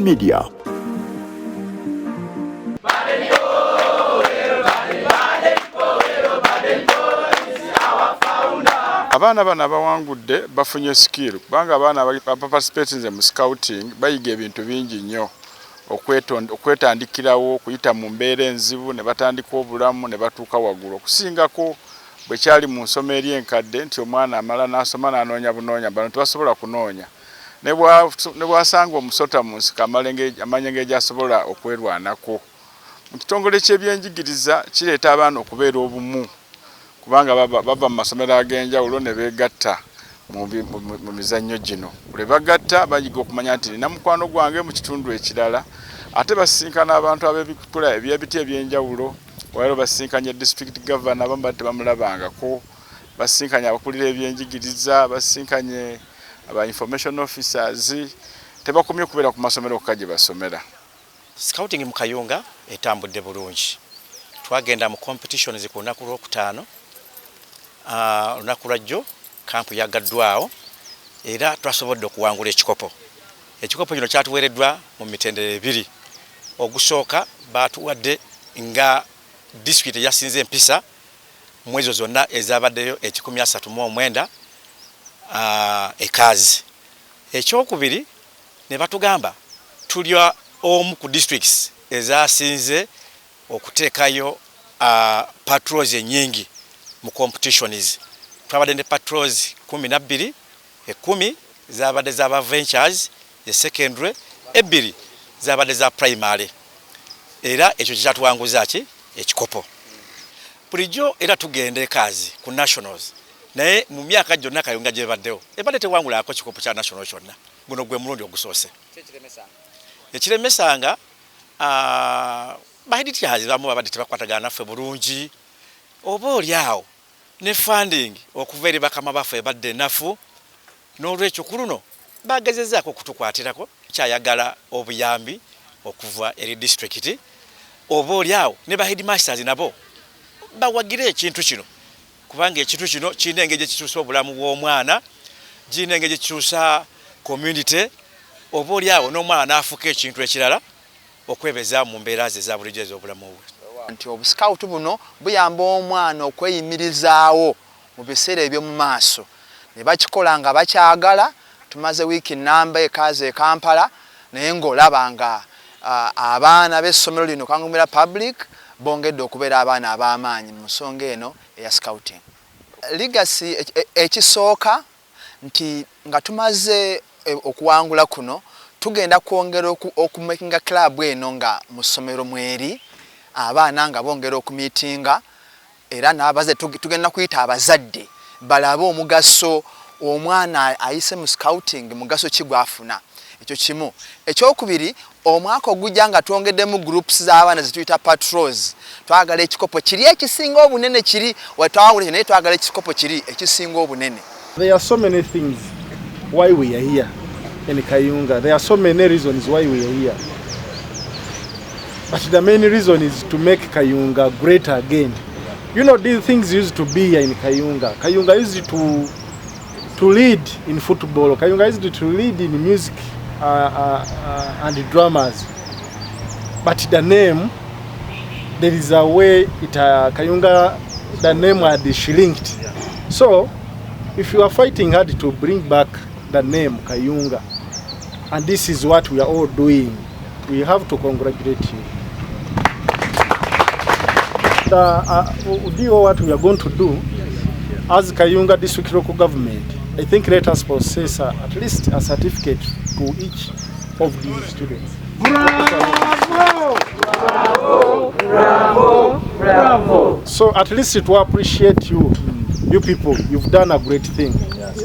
Media. Abaana bano abawangudde bafunye skill kubanga abaana abaparticipating mu scouting bayiga ebintu bingi nnyo okwetandikirawo okuyita mu mbeera enzibu ne batandika obulamu ne batuuka waggulu okusingako bwe kyali mu nsoma eri enkadde nti omwana amala n'asoma n'anoonya bunoonya bano tebasobola kunoonya ne bwasanga omusota mu nsiko amanya engeri gy'asobola okwerwanako. Mu kitongole ky'ebyejigiriza kireeta abaana okubeera obumu kubanga bava mu masomero ag'enjawulo ne beegatta mu mizannyo gino. Bwe bagatta bayiga okumanya nti nina mukwano gwange mu kitundu ekirala ate basisinkana abantu ab'ebikula eby'ebiti eby'enjawulo waliwo basisinkanye district governor abamu badde bamulabangako basisinkanye abakulira ebyenjigiriza basisinkanye aba information officers tebakomye kubeera ku masomero okka gye basomera. Scouting mu Kayunga etambudde bulungi. Twagenda mu competitions ku lunaku lw'okutaano lunaku lwajjo kampu yagaddwawo era twasobodde okuwangula ekikopo. Ekikopo kino kyatuweereddwa mu mitendera ebiri. Ogusooka baatuwadde nga district yasinze empisa mwezi zonna ezabaddeyo 139 ekaazi. Ekyokubiri ne batugamba tulya omu ku districts ezasinze okuteekayo patrols ennyingi mu competitions. Twabadde ne patrols 12, 10 zabadde z'aba ventures, secondary, 2 zabadde za primary. Era ekyo kyatuwanguza ki ekikopo. Bulijjo era tugenda ekaazi ku nationals. Naye mu myaka gyonna Kayunga gye baddewo ebadde tewangulako kikopo kya national kyonna. Guno gwe mulundi ogusoose. Ekiremesanga baheditiazi bamu babadde tebakwatagana naffe bulungi oba oliawo ne funding okuva eri bakama baffe badde nafu n'olwekyo ku luno bagezezaako okutukwatirako kyayagala obuyambi okuva eri district oba oliawo ne bahedimasters nabo bawagire ekintu kino kubanga ekintu kino kirina engeri gye kikyusa obulamu bw'omwana kirina engeri gye kikyusa community oba oliawo n'omwana n'afuuka ekintu ekirala okwebeza mu mbeera ze za bulijjo ez'obulamu bwe. Nti obuscout buno buyamba omwana okweyimirizaawo mu biseera eby'omu maaso ne bakikola nga bakyagala. Tumaze wiiki nnamba ekaazi e Kampala naye ng'olaba nga abaana b'essomero lino Kangulumira Public bongedde okubeera abaana ab'amaanyi mu nsonga eno eya scouting. Legacy ekisooka nti nga tumaze okuwangula kuno tugenda kwongera okumakinga club eno nga mu ssomero mweri abaana nga bongera okumiitinga era n'abaze tugenda kuyita abazadde balabe omugaso omwana ayise mu scouting mugaso ki gwafuna. Ekyo kimu. Ekyokubiri omwaka ogujja nga twongeddemu groups z'abaana zituyita patrols twagala ekikopo kiri ekisinga obunene kiri wetawangula naye twagala ekikopo kiri ekisinga obunene. There are so many things why we are here in Kayunga. There are so many reasons why we are here. But the main reason is to make Kayunga great again. You know, these things used to be here in Kayunga. Kayunga used to lead in football. Kayunga used to lead in music and dramas. But the name, there is a way Kayunga, the name had shrinked. So, if you are fighting hard to bring back the name Kayunga, and this is what we are all doing, we have to congratulate you. What we are going to do as Kayunga District Local Government, I think let us possess at least a certificate to each of these students. Bravo! Bravo! Bravo! Bravo! So at least to appreciate you, you people, you've done a great thing. Yes.